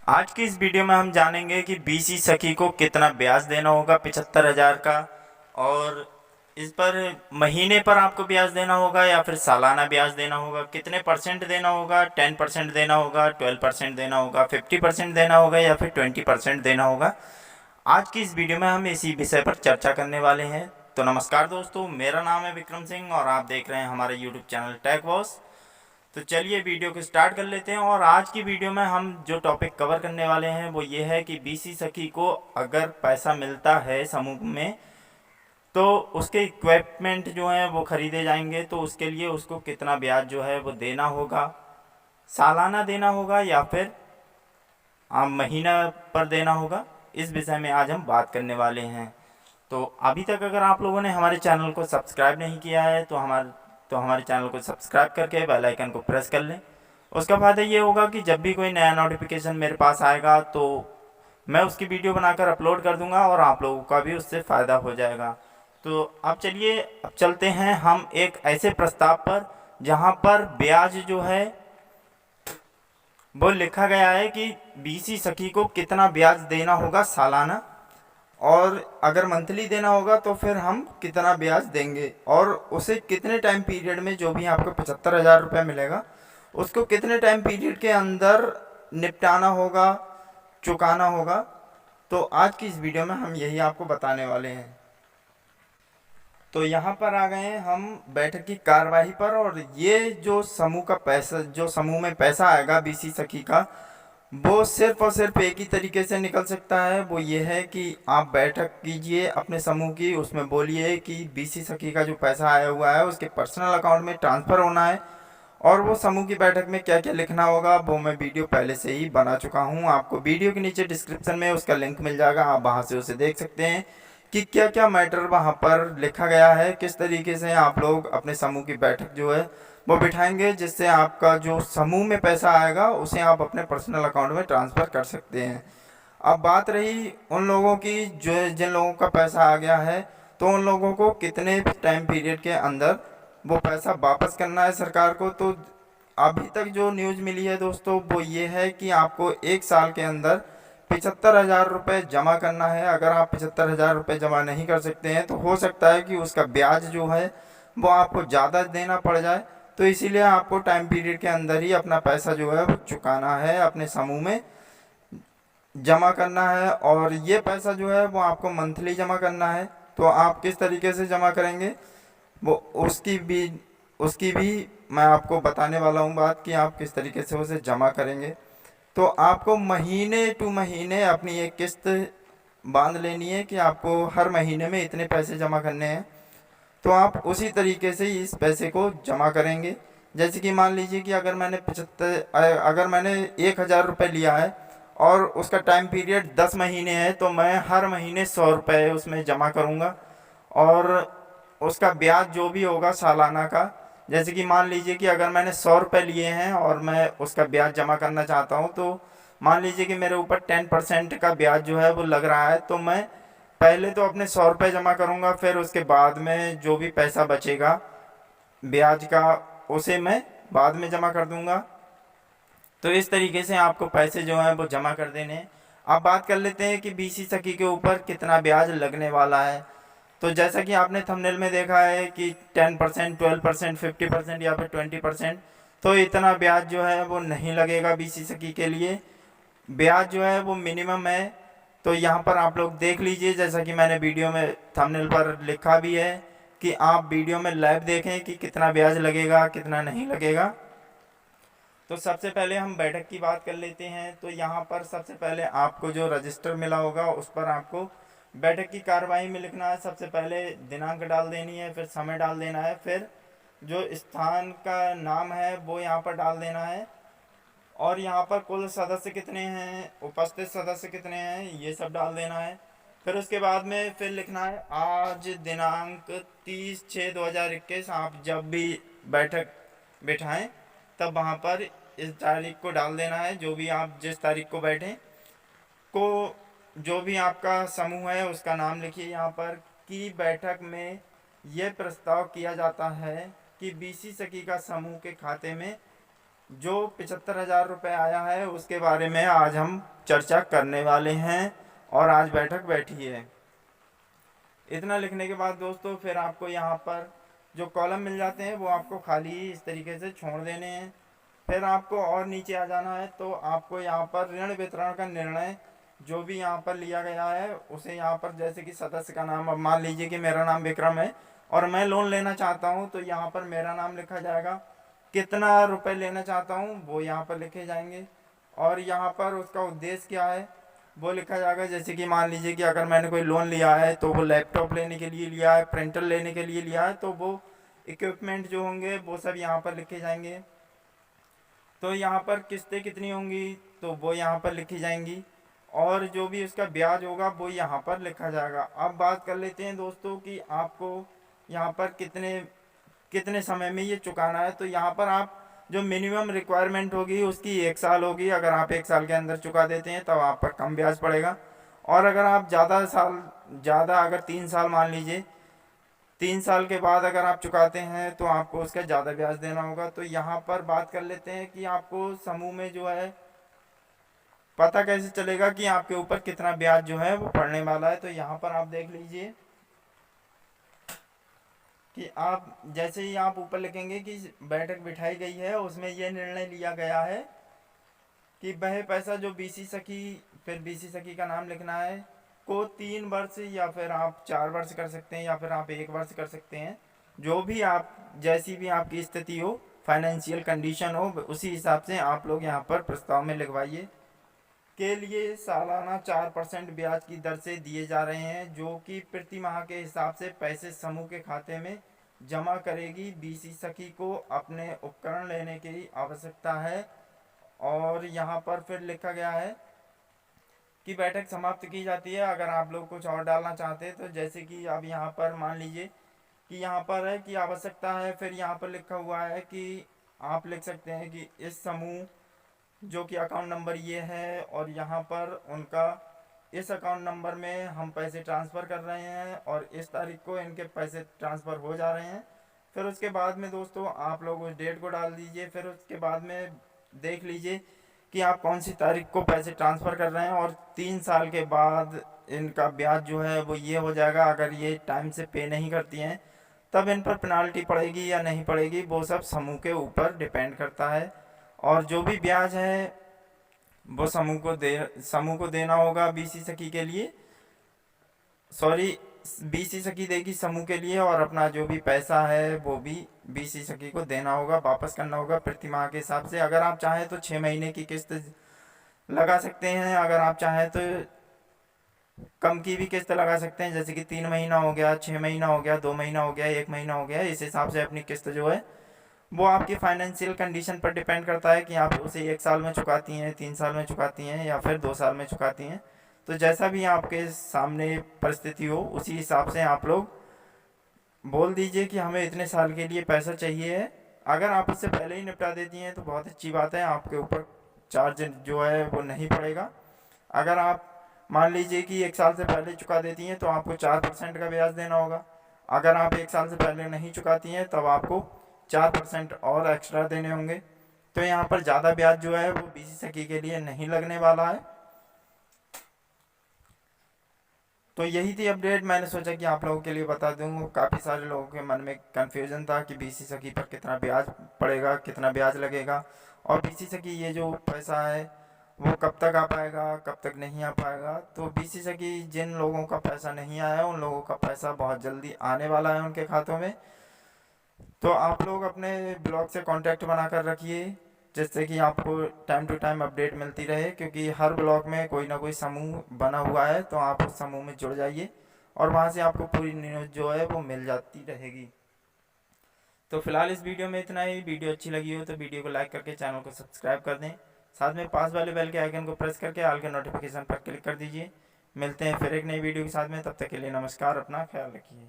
आज की इस वीडियो में हम जानेंगे कि बीसी सखी को कितना ब्याज देना होगा 75,000 का। और इस पर महीने पर आपको ब्याज देना होगा या फिर सालाना ब्याज देना होगा, कितने परसेंट देना होगा, 10% देना होगा, 12% देना होगा, 50% देना होगा या फिर 20% देना होगा। आज की इस वीडियो में हम इसी विषय पर चर्चा करने वाले हैं। तो नमस्कार दोस्तों, मेरा नाम है विक्रम सिंह और आप देख रहे हैं हमारे यूट्यूब चैनल टेक बॉस। तो चलिए वीडियो को स्टार्ट कर लेते हैं। और आज की वीडियो में हम जो टॉपिक कवर करने वाले हैं वो ये है कि बीसी सखी को अगर पैसा मिलता है समूह में तो उसके इक्विपमेंट जो हैं वो ख़रीदे जाएंगे, तो उसके लिए उसको कितना ब्याज जो है वो देना होगा, सालाना देना होगा या फिर महीना पर देना होगा। इस विषय में आज हम बात करने वाले हैं। तो अभी तक अगर आप लोगों ने हमारे चैनल को सब्सक्राइब नहीं किया है तो हमारे चैनल को सब्सक्राइब करके बेल आइकन को प्रेस कर लें। उसका फ़ायदा ये होगा कि जब भी कोई नया नोटिफिकेशन मेरे पास आएगा तो मैं उसकी वीडियो बनाकर अपलोड कर दूंगा और आप लोगों का भी उससे फ़ायदा हो जाएगा। तो अब चलते हैं हम एक ऐसे प्रस्ताव पर जहां पर ब्याज जो है वो लिखा गया है कि बीसी सखी को कितना ब्याज देना होगा सालाना, और अगर मंथली देना होगा तो फिर हम कितना ब्याज देंगे, और उसे कितने टाइम पीरियड में जो भी आपको 75,000 रुपये मिलेगा उसको कितने टाइम पीरियड के अंदर निपटाना होगा, चुकाना होगा। तो आज की इस वीडियो में हम यही आपको बताने वाले हैं। तो यहाँ पर आ गए हैं हम बैठक की कार्यवाही पर, और ये जो समूह में पैसा आएगा बीसी सखी का, वो सिर्फ और सिर्फ एक ही तरीके से निकल सकता है। वो ये है कि आप बैठक कीजिए अपने समूह की, उसमें बोलिए कि बीसी सखी का जो पैसा आया हुआ है उसके पर्सनल अकाउंट में ट्रांसफ़र होना है, और वो समूह की बैठक में क्या क्या लिखना होगा वो मैं वीडियो पहले से ही बना चुका हूँ। आपको वीडियो के नीचे डिस्क्रिप्शन में उसका लिंक मिल जाएगा, आप वहाँ से उसे देख सकते हैं कि क्या क्या मैटर वहाँ पर लिखा गया है, किस तरीके से आप लोग अपने समूह की बैठक जो है वो बिठाएंगे, जिससे आपका जो समूह में पैसा आएगा उसे आप अपने पर्सनल अकाउंट में ट्रांसफ़र कर सकते हैं। अब बात रही उन लोगों की जो जिन लोगों का पैसा आ गया है, तो उन लोगों को कितने टाइम पीरियड के अंदर वो पैसा वापस करना है सरकार को। तो अभी तक जो न्यूज़ मिली है दोस्तों वो ये है कि आपको 1 साल के अंदर 75,000 रुपये जमा करना है। अगर आप 75,000 रुपये जमा नहीं कर सकते हैं तो हो सकता है कि उसका ब्याज जो है वो आपको ज़्यादा देना पड़ जाए। तो इसीलिए आपको टाइम पीरियड के अंदर ही अपना पैसा जो है वो चुकाना है, अपने समूह में जमा करना है। और ये पैसा जो है वो आपको मंथली जमा करना है। तो आप किस तरीके से जमा करेंगे वो उसकी भी मैं आपको बताने वाला हूँ बात, कि आप किस तरीके से उसे जमा करेंगे। तो आपको महीने टू महीने अपनी एक किस्त बांध लेनी है कि आपको हर महीने में इतने पैसे जमा करने हैं। तो आप उसी तरीके से इस पैसे को जमा करेंगे। जैसे कि मान लीजिए कि अगर मैंने 1,000 रुपये लिया है और उसका टाइम पीरियड 10 महीने है, तो मैं हर महीने 100 रुपये उसमें जमा करूँगा, और उसका ब्याज जो भी होगा सालाना का, जैसे कि मान लीजिए कि अगर मैंने 100 रुपये लिए हैं और मैं उसका ब्याज जमा करना चाहता हूँ, तो मान लीजिए कि मेरे ऊपर 10% का ब्याज जो है वो लग रहा है, तो मैं पहले तो अपने 100 रुपये जमा करूँगा, फिर उसके बाद में जो भी पैसा बचेगा ब्याज का उसे मैं बाद में जमा कर दूँगा। तो इस तरीके से आपको पैसे जो हैं वो जमा कर देने हैं। अब बात कर लेते हैं कि बीसी सखी के ऊपर कितना ब्याज लगने वाला है। तो जैसा कि आपने थंबनेल में देखा है कि 10%, 12%, 50% या फिर 20%, तो इतना ब्याज जो है वो नहीं लगेगा बीसी सखी के लिए। ब्याज जो है वो मिनिमम है। तो यहाँ पर आप लोग देख लीजिए, जैसा कि मैंने वीडियो में थंबनेल पर लिखा भी है कि आप वीडियो में लाइव देखें कि कितना ब्याज लगेगा कितना नहीं लगेगा। तो सबसे पहले हम बैठक की बात कर लेते हैं। तो यहाँ पर सबसे पहले आपको जो रजिस्टर मिला होगा उस पर आपको बैठक की कार्यवाही में लिखना है। सबसे पहले दिनांक डाल देनी है, फिर समय डाल देना है, फिर जो स्थान का नाम है वो यहाँ पर डाल देना है, और यहाँ पर कुल सदस्य कितने हैं, उपस्थित सदस्य कितने हैं, ये सब डाल देना है। फिर उसके बाद में फिर लिखना है आज दिनांक 30/6/2021 आप जब भी बैठक बिठाएं तब वहाँ पर इस तारीख को डाल देना है। जो भी आप जिस तारीख को बैठें को जो भी आपका समूह है उसका नाम लिखिए यहाँ पर, कि बैठक में यह प्रस्ताव किया जाता है कि बीसी सखी का समूह के खाते में जो 75,000 रुपये आया है उसके बारे में आज हम चर्चा करने वाले हैं और आज बैठक बैठी है। इतना लिखने के बाद दोस्तों फिर आपको यहाँ पर जो कॉलम मिल जाते हैं वो आपको खाली इस तरीके से छोड़ देने हैं। फिर आपको और नीचे आ जाना है, तो आपको यहाँ पर ऋण वितरण का निर्णय जो भी यहाँ पर लिया गया है उसे यहाँ पर, जैसे कि सदस्य का नाम, अब मान लीजिए कि मेरा नाम विक्रम है और मैं लोन लेना चाहता हूँ, तो यहाँ पर मेरा नाम लिखा जाएगा, कितना रुपए लेना चाहता हूँ वो यहाँ पर लिखे जाएंगे और यहाँ पर उसका उद्देश्य क्या है वो लिखा जाएगा। जैसे कि मान लीजिए कि अगर मैंने कोई लोन लिया है तो वो लैपटॉप लेने के लिए लिया है, प्रिंटर लेने के लिए लिया है, तो वो इक्विपमेंट जो होंगे वो सब यहाँ पर लिखे जाएंगे। तो यहाँ पर किस्तें कितनी होंगी तो वो यहाँ पर लिखी जाएंगी और जो भी उसका ब्याज होगा वो यहाँ पर लिखा जाएगा। अब बात कर लेते हैं दोस्तों कि आपको यहाँ पर कितने समय में ये चुकाना है। तो यहाँ पर आप जो मिनिमम रिक्वायरमेंट होगी उसकी 1 साल होगी। अगर आप 1 साल के अंदर चुका देते हैं तब आप पर कम ब्याज पड़ेगा, और अगर आप ज़्यादा अगर 3 साल मान लीजिए, 3 साल के बाद अगर आप चुकाते हैं तो आपको उसका ज़्यादा ब्याज देना होगा। तो यहाँ पर बात कर लेते हैं कि आपको समूह में जो है पता कैसे चलेगा कि आपके ऊपर कितना ब्याज जो है वो पड़ने वाला है। तो यहाँ पर आप देख लीजिए कि आप जैसे ही आप ऊपर लिखेंगे कि बैठक बिठाई गई है, उसमें यह निर्णय लिया गया है कि वह पैसा जो बीसी सखी, फिर बीसी सखी का नाम लिखना है, को 3 वर्ष या फिर आप 4 वर्ष कर सकते हैं या फिर आप 1 वर्ष कर सकते हैं, जो भी आप, जैसी भी आपकी स्थिति हो, फाइनेंशियल कंडीशन हो, उसी हिसाब से आप लोग यहाँ पर प्रस्ताव में लिखवाइए। के लिए सालाना 4% ब्याज की दर से दिए जा रहे हैं, जो कि प्रति माह के हिसाब से पैसे समूह के खाते में जमा करेगी। बीसी सखी को अपने उपकरण लेने की आवश्यकता है। और यहाँ पर फिर लिखा गया है कि बैठक समाप्त की जाती है। अगर आप लोग कुछ और डालना चाहते हैं तो जैसे कि अब यहाँ पर मान लीजिए कि यहाँ पर है कि आवश्यकता है, फिर यहाँ पर लिखा हुआ है कि आप लिख सकते हैं कि इस समूह जो कि अकाउंट नंबर ये है और यहाँ पर उनका इस अकाउंट नंबर में हम पैसे ट्रांसफ़र कर रहे हैं और इस तारीख को इनके पैसे ट्रांसफ़र हो जा रहे हैं। फिर उसके बाद में दोस्तों आप लोग उस डेट को डाल दीजिए। फिर उसके बाद में देख लीजिए कि आप कौन सी तारीख को पैसे ट्रांसफ़र कर रहे हैं और 3 साल के बाद इनका ब्याज जो है वो ये हो जाएगा। अगर ये टाइम से पे नहीं करती हैं तब इन पर पेनाल्टी पड़ेगी या नहीं पड़ेगी, वो सब समूह के ऊपर डिपेंड करता है। और जो भी ब्याज है वो समूह को देना होगा बीसी सखी के लिए, बीसी सखी देगी समूह के लिए, और अपना जो भी पैसा है वो भी बीसी सखी को देना होगा, वापस करना होगा प्रति माह के हिसाब से। अगर आप चाहें तो 6 महीने की किस्त लगा सकते हैं, अगर आप चाहें तो कम की भी किस्त लगा सकते हैं, जैसे कि 3 महीना हो गया, 6 महीना हो गया, 2 महीना हो गया, 1 महीना हो गया। इस हिसाब से अपनी किस्त जो है वो आपकी फाइनेंशियल कंडीशन पर डिपेंड करता है कि आप उसे 1 साल में चुकाती हैं, 3 साल में चुकाती हैं या फिर 2 साल में चुकाती हैं। तो जैसा भी आपके सामने परिस्थिति हो उसी हिसाब से आप लोग बोल दीजिए कि हमें इतने साल के लिए पैसा चाहिए है। अगर आप उससे पहले ही निपटा देती हैं तो बहुत अच्छी बात है, आपके ऊपर चार्ज जो है वो नहीं पड़ेगा। अगर आप मान लीजिए कि 1 साल से पहले चुका देती हैं तो आपको 4% का ब्याज देना होगा। अगर आप 1 साल से पहले नहीं चुकाती हैं तब आपको 4% और एक्स्ट्रा देने होंगे। तो यहाँ पर ज़्यादा ब्याज जो है वो बीसी सखी के लिए नहीं लगने वाला है। तो यही थी अपडेट, मैंने सोचा कि आप लोगों के लिए बता दूँ। काफ़ी सारे लोगों के मन में कन्फ्यूज़न था कि बीसी सखी पर कितना ब्याज पड़ेगा, कितना ब्याज लगेगा, और बीसी सखी ये जो पैसा है वो कब तक आ पाएगा, कब तक नहीं आ पाएगा। तो बीसी सखी जिन लोगों का पैसा नहीं आया उन लोगों का पैसा बहुत जल्दी आने वाला है उनके खातों में। तो आप लोग अपने ब्लॉग से कांटेक्ट बनाकर रखिए, जिससे कि आपको टाइम टू टाइम अपडेट मिलती रहे, क्योंकि हर ब्लॉग में कोई ना कोई समूह बना हुआ है। तो आप उस समूह में जुड़ जाइए और वहाँ से आपको पूरी न्यूज़ जो है वो मिल जाती रहेगी। तो फिलहाल इस वीडियो में इतना ही। वीडियो अच्छी लगी हो तो वीडियो को लाइक करके चैनल को सब्सक्राइब कर दें, साथ में पास वाले बेल के आइकन को प्रेस करके ऑल के नोटिफिकेशन पर क्लिक कर दीजिए। मिलते हैं फिर एक नई वीडियो के साथ में, तब तक के लिए नमस्कार, अपना ख्याल रखिए।